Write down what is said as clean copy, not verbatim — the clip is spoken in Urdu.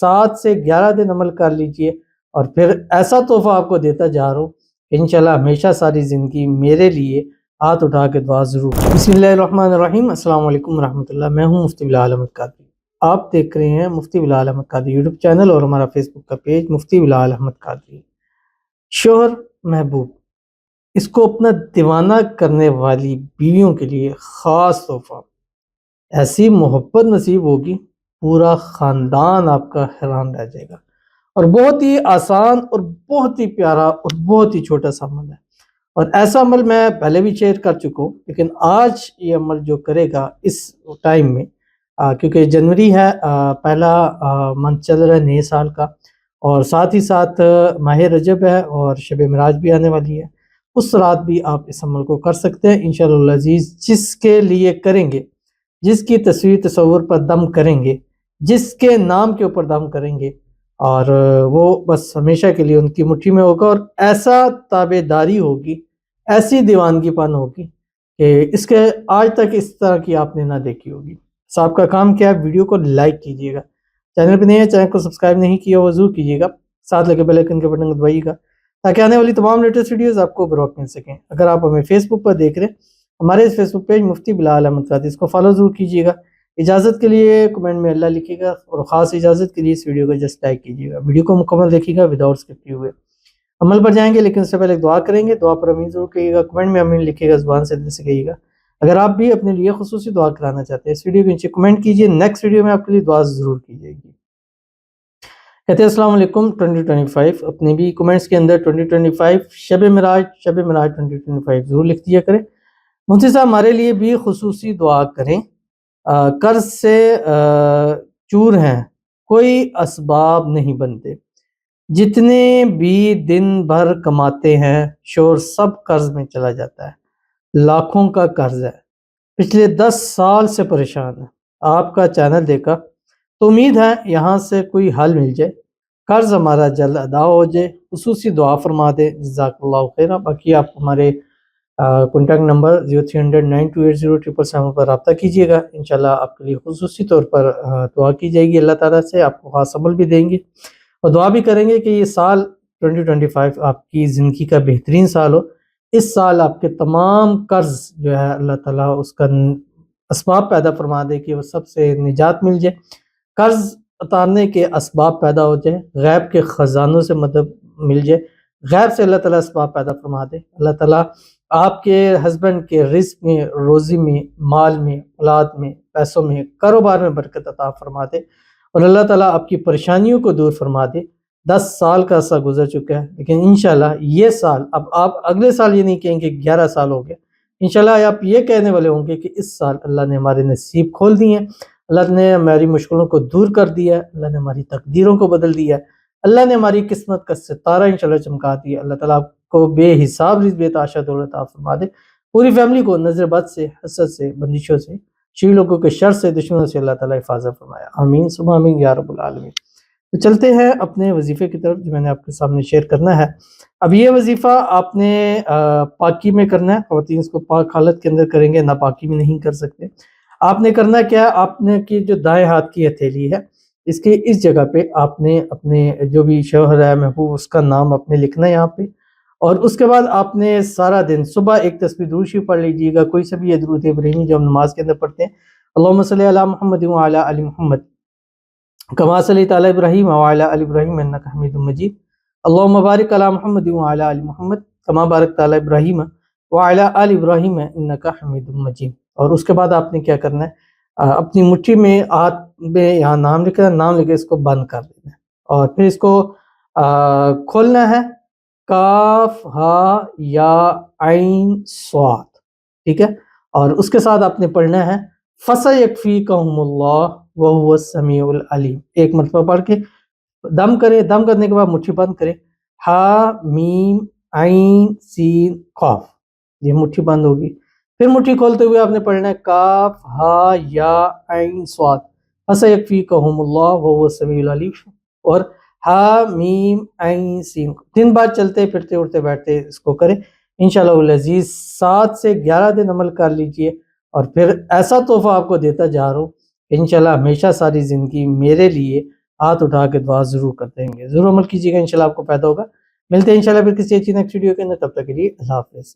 7 سے 11 دن عمل کر لیجئے اور پھر ایسا تحفہ آپ کو دیتا جا رہا ہوں کہ انشاءاللہ ہمیشہ ساری زندگی میرے لیے ہاتھ اٹھا کے دعا ضرور کریں۔ بسم اللہ الرحمن الرحیم۔ السلام علیکم ورحمۃ اللہ۔ میں ہوں مفتی بلال احمد قادری۔ آپ دیکھ رہے ہیں مفتی بلال احمد قادری یوٹیوب چینل اور ہمارا فیس بک کا پیج مفتی بلال احمد قادری۔ شوہر محبوب، اس کو اپنا دیوانہ کرنے والی بیویوں کے لیے خاص تحفہ، ایسی محبت نصیب ہوگی پورا خاندان آپ کا حیران رہ جائے گا، اور بہت ہی آسان اور بہت ہی پیارا اور بہت ہی چھوٹا سا عمل ہے، اور ایسا عمل میں پہلے بھی شیئر کر چکا ہوں، لیکن آج یہ عمل جو کرے گا اس ٹائم میں کیونکہ جنوری ہے، پہلا منتھ چل رہا ہے نئے سال کا، اور ساتھ ہی ساتھ ماہ رجب ہے اور شب معراج بھی آنے والی ہے، اس رات بھی آپ اس عمل کو کر سکتے ہیں انشاءاللہ العزیز۔ جس کے لیے کریں گے، جس کی تصویر تصور پر دم کریں گے، جس کے نام کے اوپر دم کریں گے، اور وہ بس ہمیشہ کے لیے ان کی مٹھی میں ہوگا، اور ایسا تابع داری ہوگی، ایسی دیوانگی پن ہوگی کہ اس کے آج تک اس طرح کی آپ نے نہ دیکھی ہوگی۔ صاحب کا کام کیا ہے، ویڈیو کو لائک کیجئے گا، چینل پہ نہیں ہے چینل کو سبسکرائب نہیں کیا وہ ضرور کیجئے گا، ساتھ لگے بیل آئیکن کے بٹن کو دبائیے گا تاکہ آنے والی تمام لیٹسٹ ویڈیوز آپ کو بروقت مل سکیں۔ اگر آپ ہمیں فیس بک پر دیکھ رہے ہیں، ہمارے اس فیس بک پیج مفتی بلال احمد قادری، اس کو فالو ضرور کیجئے گا۔ اجازت کے لیے کمنٹ میں اللہ لکھیے گا، اور خاص اجازت کے لیے اس ویڈیو کو جسٹ لائک کیجئے گا، ویڈیو کو مکمل دیکھیے گا وداؤٹ اسکپ کیے ہوئے۔ عمل پر جائیں گے لیکن اس سے پہلے دعا کریں گے، دعا پر امین ضرور کہیے گا، کمنٹ میں امین لکھیے گا، زبان سے دل سے کہیے گا۔ اگر آپ بھی اپنے لیے خصوصی دعا کرانا چاہتے ہیں، اس ویڈیو کے نیچے کمنٹ کیجئے، نیکسٹ ویڈیو میں آپ کے لیے دعا ضرور کی جائے گی۔ کہتے ہیں السلام علیکم 2025، اپنے بھی کمنٹس کے اندر 2025 شب معراج 2025 ضرور لکھ دیا کریں۔ مفتی صاحب ہمارے لیے بھی خصوصی دعا کریں، قرض سے چور ہیں، کوئی اسباب نہیں بنتے، جتنے بھی دن بھر کماتے ہیں شور سب قرض میں چلا جاتا ہے، لاکھوں کا قرض ہے، پچھلے 10 سال سے پریشان ہے، آپ کا چینل دیکھا تو امید ہے یہاں سے کوئی حل مل جائے، قرض ہمارا جلد ادا ہو جائے، خصوصی دعا فرما دے، جزاک اللہ خیرہ۔ باقی آپ ہمارے کانٹیکٹ نمبر 0300928077 پر رابطہ کیجئے گا، انشاءاللہ آپ کے لیے خصوصی طور پر دعا کی جائے گی، اللہ تعالیٰ سے آپ کو خاص عمل بھی دیں گے، اور دعا بھی کریں گے کہ یہ سال 2025 آپ کی زندگی کا بہترین سال ہو، اس سال آپ کے تمام قرض جو ہے اللہ تعالیٰ اس کا اسباب پیدا فرما دے کہ وہ سب سے نجات مل جائے، قرض اتارنے کے اسباب پیدا ہو جائے، غیب کے خزانوں سے مدد مل جائے، غیب سے اللہ تعالیٰ اسباب پیدا فرما دے، اللہ تعالیٰ آپ کے ہسبینڈ کے رزق میں، روزی میں، مال میں، اولاد میں، پیسوں میں، کاروبار میں برکت عطا فرما دے، اور اللہ تعالیٰ آپ کی پریشانیوں کو دور فرما دے۔ 10 سال کا عرصہ گزر چکا ہے، لیکن انشاءاللہ یہ سال، اب آپ اگلے سال یہ نہیں کہیں گے 11 سال ہو گئے، انشاءاللہ آپ یہ کہنے والے ہوں گے کہ اس سال اللہ نے ہمارے نصیب کھول دیے ہیں، اللہ نے ہماری مشکلوں کو دور کر دیا ہے، اللہ نے ہماری تقدیروں کو بدل دیا ہے، اللہ نے ہماری قسمت کا ستارہ انشاءاللہ چمکا دیا، اللہ تعالیٰ آپ کو بے حساب رزق بے تحاشا دولت عطا فرما دے، پوری فیملی کو نظر بد سے، حسد سے، بندشوں سے، شیعہ لوگوں کے شر سے، دشمنوں سے اللہ تعالیٰ حفاظت فرمایا، آمین ثم آمین یا رب العالمین۔ تو چلتے ہیں اپنے وظیفے کی طرف جو میں نے آپ کے سامنے شیئر کرنا ہے۔ اب یہ وظیفہ آپ نے پاکی میں کرنا ہے، خواتین اس کو پاک حالت کے اندر کریں گے، ناپاکی میں نہیں کر سکتے۔ آپ نے کرنا کیا ہے، آپ نے کی جو دائیں ہاتھ کی ہتھیلی ہے، اس کے اس جگہ پہ آپ نے اپنے جو بھی شوہر ہے محبوب اس کا نام آپ نے لکھنا ہے یہاں پہ، اور اس کے بعد آپ نے سارا دن صبح ایک تسبیح درود شریف پڑھ لیجیے گا، کوئی سا بھی درود ابراہیمی جو ہم نماز کے اندر پڑھتے ہیں، اللہم صلی علی محمد وعلی آل محمد کما صلیت علی ابراہیم وعلی آل ابراہیم انک حمید مجید، اللہم بارک علی محمد وعلی آل محمد کما بارکت علی ابراہیم وعلی آل ابراہیم انک حمید مجید۔ اور اس کے بعد آپ نے کیا کرنا ہے، اپنی مٹھی میں ہاتھ میں یہاں نام لکھنا ہے، نام لکھ کے اس کو بند کر دینا ہے، اور پھر اس کو کھولنا ہے، کاف ہا یا عین صاد، ٹھیک ہے، اور اس کے ساتھ آپ نے پڑھنا ہے فَسَيَكْفِيكَهُمُ اللَّهُ وَهُوَ السَّمِيعُ الْعَلِيمُ، ایک مرتبہ پڑھ کے دم کریں، دم کرنے کے بعد مٹھی بند کریں، ہا میم عین سین قاف، یہ مٹھی بند ہوگی، پھر مٹھی کھولتے ہوئے آپ نے پڑھنا ہے کاف ہا یا عین صاد فَسَيَكْفِيكَهُمُ اللَّهُ وَهُوَ السَّمِيعُ الْعَلِيمُ، اور ہا میم عین سین، دن بعد چلتے پھرتے اٹھتے بیٹھتے اس کو کریں انشاءاللہ العزیز، 7 سے 11 دن عمل کر لیجئے، اور پھر ایسا تحفہ آپ کو دیتا جا رہا ہوں کہ انشاءاللہ ہمیشہ ساری زندگی میرے لیے ہاتھ اٹھا کے دعا ضرور کر دیں گے. ضرور عمل کیجیے گا، انشاءاللہ آپ کو فائدہ ہوگا. ملتے ہیں انشاءاللہ پھر کسی اچھی نیکسٹ ویڈیو کے اندر. تب تک کے لیے اللہ حافظ.